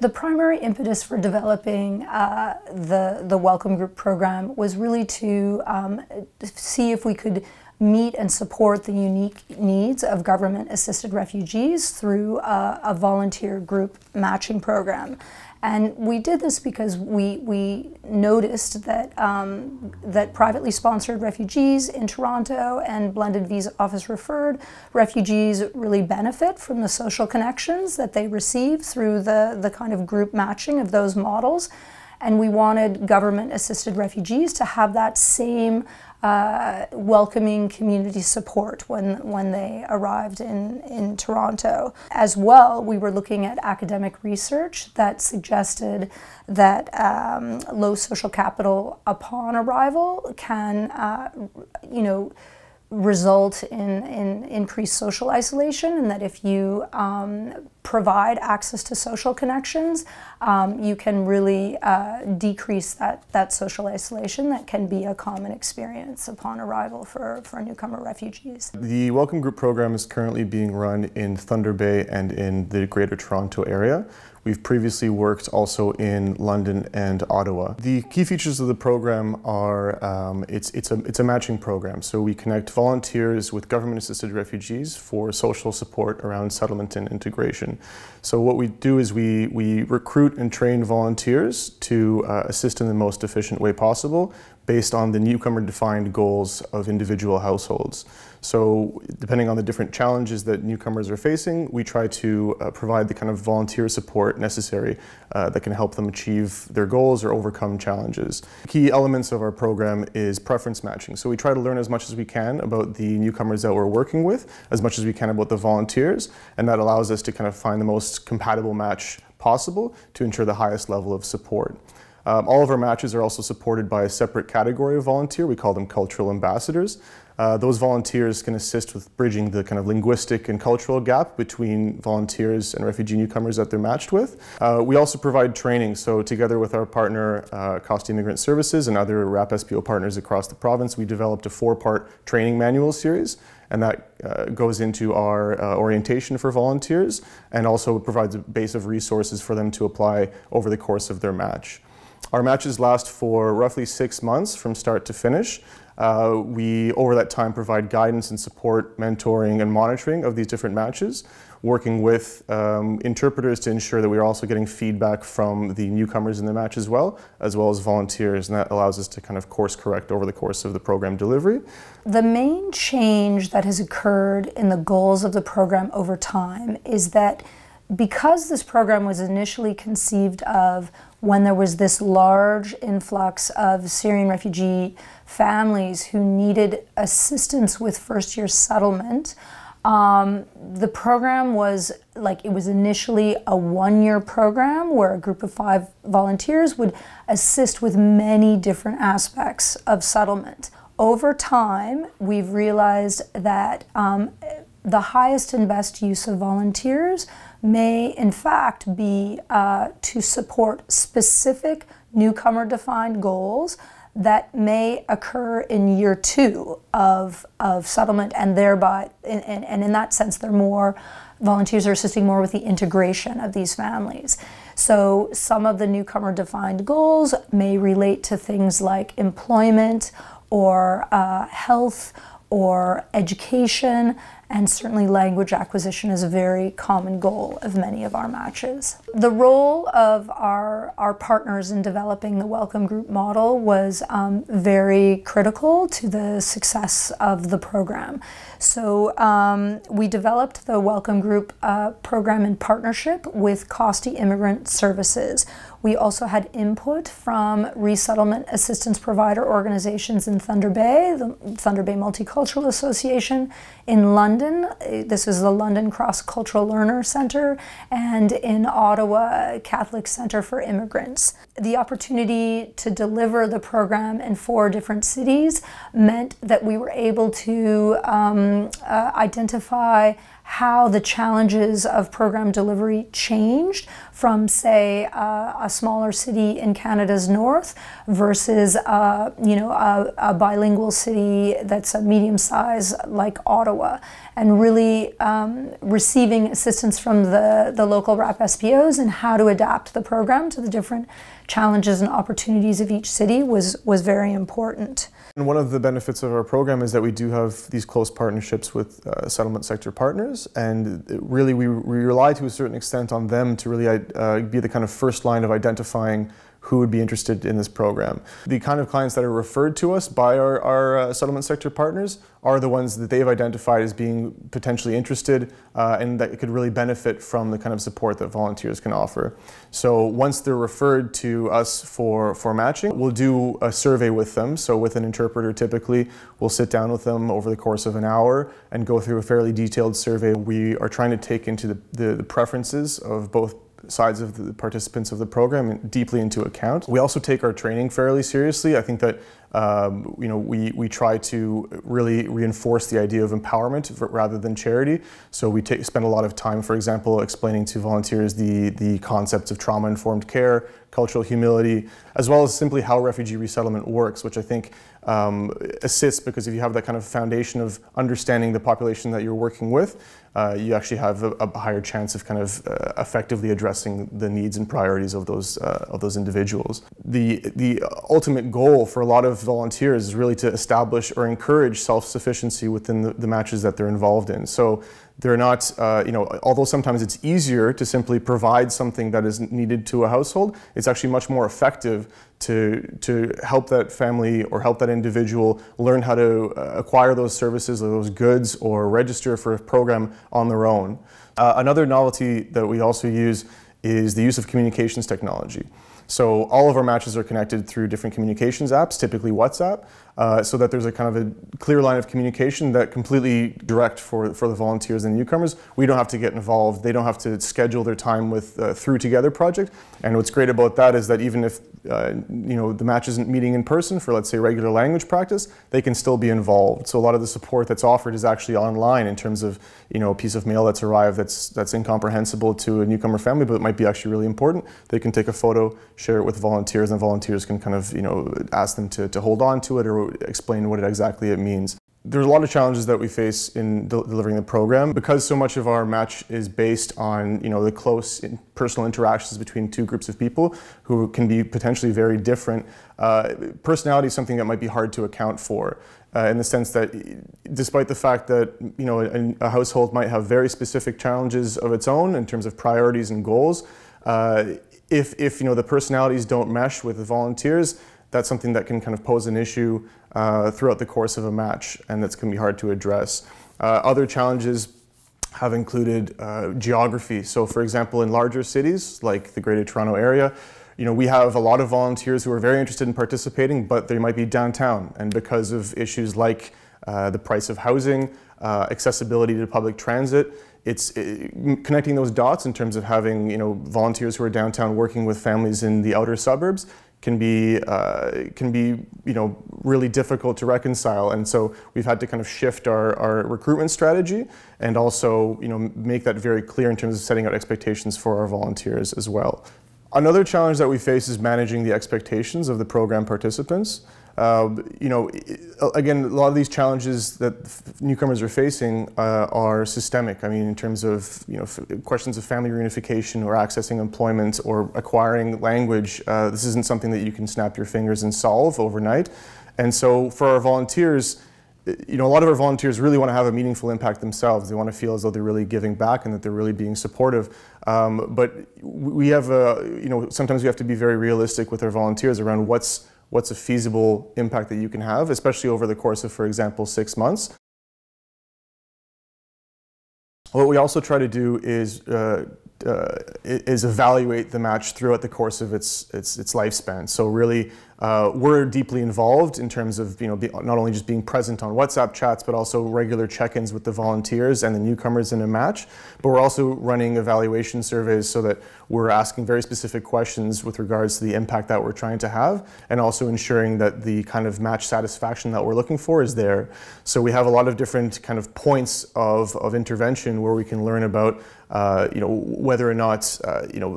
The primary impetus for developing the Welcome Group program was really to see if we could meet and support the unique needs of government-assisted refugees through a volunteer group matching program. And we did this because we noticed that, that privately sponsored refugees in Toronto and blended visa office referred refugees really benefit from the social connections that they receive through the kind of group matching of those models. And we wanted government-assisted refugees to have that same welcoming community support when they arrived in Toronto. As well, we were looking at academic research that suggested that low social capital upon arrival can, result in increased social isolation, and that if you provide access to social connections, you can really decrease that social isolation that can be a common experience upon arrival for newcomer refugees. The Welcome Group program is currently being run in Thunder Bay and in the Greater Toronto area. We've previously worked also in London and Ottawa. The key features of the program are it's a matching program. So we connect volunteers with government-assisted refugees for social support around settlement and integration. So what we do is we recruit and train volunteers to assist in the most efficient way possible based on the newcomer-defined goals of individual households. So depending on the different challenges that newcomers are facing, we try to provide the kind of volunteer support necessary that can help them achieve their goals or overcome challenges. Key elements of our program is preference matching. So we try to learn as much as we can about the newcomers that we're working with, as much as we can about the volunteers, and that allows us to kind of find the most compatible match possible to ensure the highest level of support. All of our matches are also supported by a separate category of volunteer. We call them cultural ambassadors. Those volunteers can assist with bridging the kind of linguistic and cultural gap between volunteers and refugee newcomers that they're matched with. We also provide training. So together with our partner, Cost Immigrant Services, and other RAP SPO partners across the province, we developed a 4-part training manual series, and that goes into our orientation for volunteers and also provides a base of resources for them to apply over the course of their match. Our matches last for roughly 6 months from start to finish. We, over that time, provide guidance and support, mentoring and monitoring of these different matches, working with interpreters to ensure that we are also getting feedback from the newcomers in the match as well as volunteers, and that allows us to kind of course correct over the course of the program delivery. The main change that has occurred in the goals of the program over time is that because this program was initially conceived of when there was this large influx of Syrian refugee families who needed assistance with first-year settlement, the program was it was initially a 1-year program where a group of 5 volunteers would assist with many different aspects of settlement. Over time, we've realized that the highest and best use of volunteers may in fact be to support specific newcomer-defined goals that may occur in year 2 of settlement, and thereby, and in that sense, volunteers are assisting more with the integration of these families. So some of the newcomer-defined goals may relate to things like employment or health or education, and certainly language acquisition is a very common goal of many of our matches. The role of our partners in developing the Welcome Group model was very critical to the success of the program. So we developed the Welcome Group program in partnership with Cost Immigrant Services. We also had input from resettlement assistance provider organizations in Thunder Bay, the Thunder Bay Multicultural Association in London. This is the London Cross-Cultural Learner Centre, and in Ottawa, Catholic Centre for Immigrants. The opportunity to deliver the program in 4 different cities meant that we were able to identify how the challenges of program delivery changed from, say, a smaller city in Canada's north versus, a bilingual city that's a medium size like Ottawa, and really receiving assistance from the local RAP SPOs and how to adapt the program to the different challenges and opportunities of each city was very important. And one of the benefits of our program is that we do have these close partnerships with settlement sector partners, and really we rely to a certain extent on them to really be the kind of first line of identifying who would be interested in this program. The kind of clients that are referred to us by our settlement sector partners are the ones that they've identified as being potentially interested and that could really benefit from the kind of support that volunteers can offer. So once they're referred to us for matching, we'll do a survey with them. So with an interpreter typically, we'll sit down with them over the course of an hour and go through a fairly detailed survey. We are trying to take into the preferences of both sides of the participants of the program deeply into account. We also take our training fairly seriously. I think that we try to really reinforce the idea of empowerment rather than charity. So we spend a lot of time, for example, explaining to volunteers the concepts of trauma-informed care, cultural humility, as well as simply how refugee resettlement works, which I think assists, because if you have that kind of foundation of understanding the population that you're working with, you actually have a higher chance of kind of effectively addressing the needs and priorities of those individuals. The ultimate goal for a lot of volunteers is really to establish or encourage self-sufficiency within the matches that they're involved in. So they're not, although sometimes it's easier to simply provide something that is needed to a household, it's actually much more effective to help that family or help that individual learn how to acquire those services or those goods or register for a program on their own. Another novelty that we also use is the use of communications technology. So all of our matches are connected through different communications apps, typically WhatsApp, so that there's a kind of a clear line of communication that completely direct for the volunteers and newcomers. We don't have to get involved. They don't have to schedule their time with Through Together project. And what's great about that is that even if the match isn't meeting in person for, let's say, regular language practice, they can still be involved. So a lot of the support that's offered is actually online in terms of a piece of mail that's arrived that's incomprehensible to a newcomer family, but it might be actually really important. They can take a photo, share it with volunteers, and volunteers can kind of ask them to hold on to it or explain what exactly it means. There's a lot of challenges that we face in delivering the program. Because so much of our match is based on the close personal interactions between two groups of people who can be potentially very different. Personality is something that might be hard to account for, in the sense that despite the fact that a household might have very specific challenges of its own in terms of priorities and goals, if the personalities don't mesh with the volunteers, that's something that can kind of pose an issue throughout the course of a match, and that's going to be hard to address. Other challenges have included geography. So for example, in larger cities like the Greater Toronto Area, we have a lot of volunteers who are very interested in participating, but they might be downtown, and because of issues like the price of housing, accessibility to public transit, it's connecting those dots in terms of having volunteers who are downtown working with families in the outer suburbs can be really difficult to reconcile, and so we've had to kind of shift our recruitment strategy and also make that very clear in terms of setting out expectations for our volunteers as well. Another challenge that we face is managing the expectations of the program participants. Again, a lot of these challenges that newcomers are facing are systemic. I mean, in terms of questions of family reunification or accessing employment or acquiring language, this isn't something that you can snap your fingers and solve overnight. And so for our volunteers, a lot of our volunteers really want to have a meaningful impact themselves. They want to feel as though they're really giving back and that they're really being supportive. But we have, sometimes we have to be very realistic with our volunteers around what's a feasible impact that you can have, especially over the course of, for example, 6 months. What we also try to do is evaluate the match throughout the course of its lifespan. So really we're deeply involved in terms of not only just being present on WhatsApp chats, but also regular check-ins with the volunteers and the newcomers in a match. But we're also running evaluation surveys so that we're asking very specific questions with regards to the impact that we're trying to have, and also ensuring that the kind of match satisfaction that we're looking for is there. So we have a lot of different kind of points of intervention where we can learn about whether or not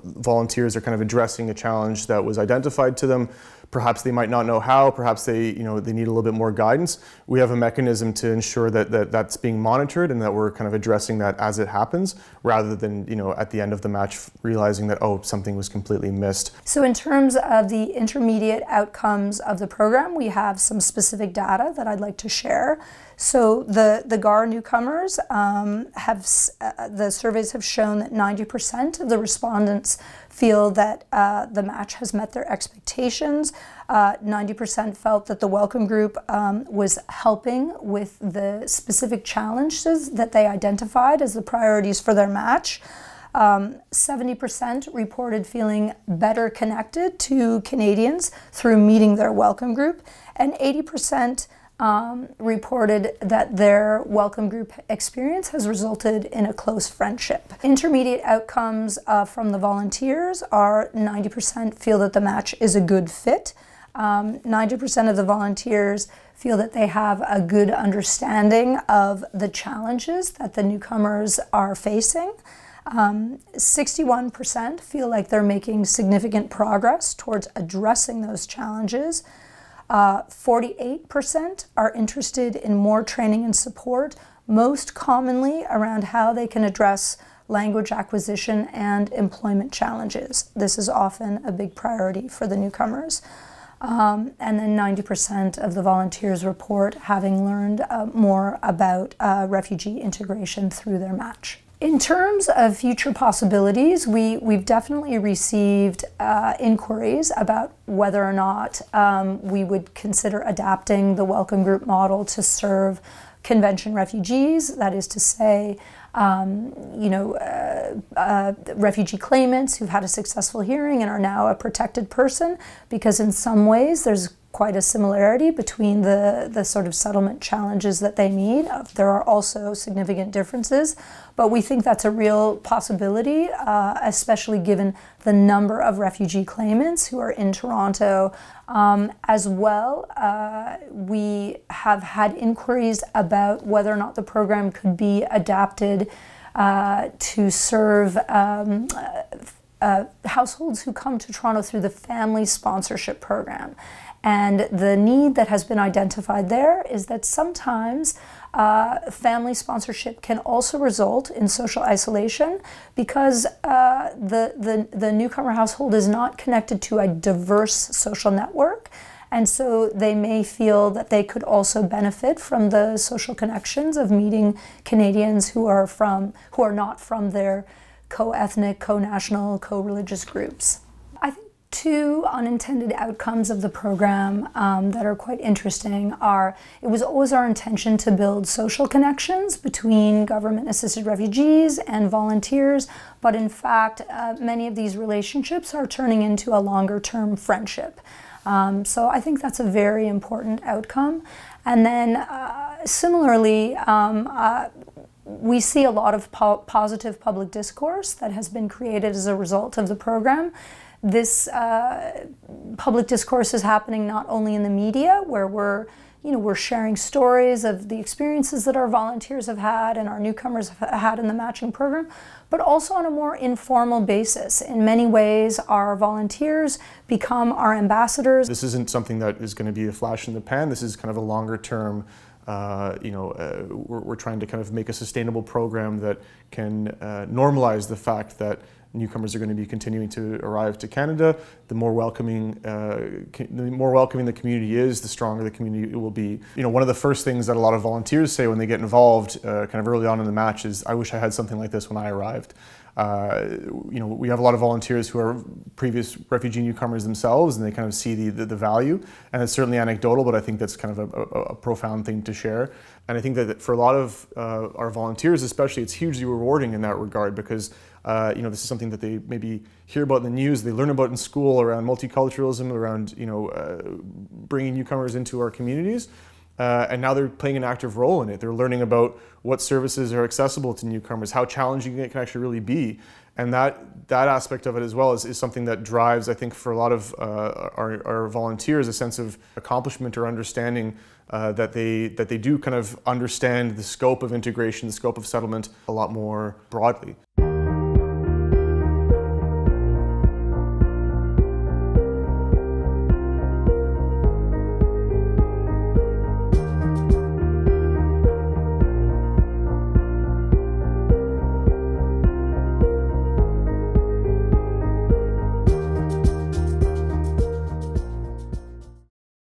volunteers are kind of addressing a challenge that was identified to them. Perhaps they might not know how, perhaps they need a little bit more guidance. We have a mechanism to ensure that that's being monitored and that we're kind of addressing that as it happens, rather than at the end of the match realizing that, oh, something was completely missed. So in terms of the intermediate outcomes of the program, we have some specific data that I'd like to share. So the GAR newcomers the surveys have shown that 90% of the respondents feel that the match has met their expectations. 90% felt that the welcome group was helping with the specific challenges that they identified as the priorities for their match. 70% reported feeling better connected to Canadians through meeting their welcome group, and 80% reported that their welcome group experience has resulted in a close friendship. Intermediate outcomes from the volunteers are 90% feel that the match is a good fit. 90% of the volunteers feel that they have a good understanding of the challenges that the newcomers are facing. 61% feel like they're making significant progress towards addressing those challenges. 48% are interested in more training and support, most commonly around how they can address language acquisition and employment challenges. This is often a big priority for the newcomers. And then 90% of the volunteers report having learned more about refugee integration through their match. In terms of future possibilities, we've definitely received inquiries about whether or not we would consider adapting the welcome group model to serve convention refugees, that is to say, refugee claimants who've had a successful hearing and are now a protected person, because in some ways there's quite a similarity between the sort of settlement challenges that they meet. There are also significant differences, but we think that's a real possibility, especially given the number of refugee claimants who are in Toronto. As well, we have had inquiries about whether or not the program could be adapted to serve households who come to Toronto through the family sponsorship program. And the need that has been identified there is that sometimes family sponsorship can also result in social isolation because the newcomer household is not connected to a diverse social network. And so they may feel that they could also benefit from the social connections of meeting Canadians who are not from their co-ethnic, co-national, co-religious groups. Two unintended outcomes of the program that are quite interesting are, it was always our intention to build social connections between government-assisted refugees and volunteers, but in fact, many of these relationships are turning into a longer-term friendship. So I think that's a very important outcome. And then similarly, we see a lot of positive public discourse that has been created as a result of the program. This public discourse is happening not only in the media, where we're sharing stories of the experiences that our volunteers have had and our newcomers have had in the matching program, but also on a more informal basis. In many ways, our volunteers become our ambassadors. This isn't something that is going to be a flash in the pan. This is kind of a longer term. We're trying to kind of make a sustainable program that can normalize the fact that newcomers are going to be continuing to arrive to Canada. The more welcoming the community is, the stronger the community will be. One of the first things that a lot of volunteers say when they get involved, kind of early on in the match, is, "I wish I had something like this when I arrived." We have a lot of volunteers who are previous refugee newcomers themselves, and they kind of see the value. And it's certainly anecdotal, but I think that's kind of a profound thing to share. And I think that for a lot of our volunteers especially, it's hugely rewarding in that regard, because This is something that they maybe hear about in the news, they learn about in school around multiculturalism, around bringing newcomers into our communities. And now they're playing an active role in it. They're learning about what services are accessible to newcomers, how challenging it can actually really be. And that aspect of it as well is something that drives, I think, for a lot of our volunteers, a sense of accomplishment or understanding that they do kind of understand the scope of integration, the scope of settlement a lot more broadly.